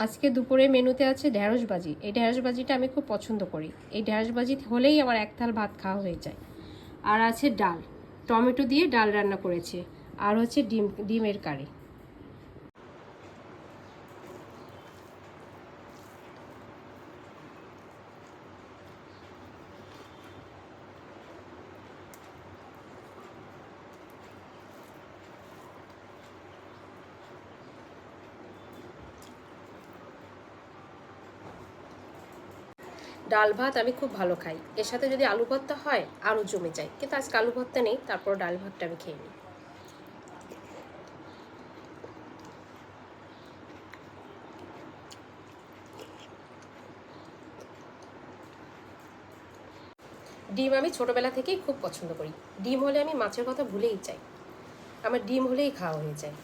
আজকে দুপুরে মেনুতে আছে ঢ্যাঁড়স ভাজি। এই ঢ্যাঁড়স ভাজিটা আমি খুব পছন্দ করি। এই ঢ্যাঁড়স ভাজি হলেই আমার এক থাল ভাত খাওয়া হয়ে যায়। আর আছে ডাল, টমেটো দিয়ে ডাল রান্না করেছে। আর হচ্ছে ডিমের কারি। ডাল ভাত আমি খুব ভালো খাই। এর সাথে যদি আলু ভর্তা হয় আরও জমে যায়, কিন্তু আজকে আলু ভর্তা নেই, তারপর ডাল ভাতটা আমি খেয়ে নিই। ডিম আমি ছোটোবেলা থেকেই খুব পছন্দ করি। ডিম হলে আমি মাছের কথা ভুলেই যাই। আমার ডিম হলেই খাওয়া হয়ে যায়।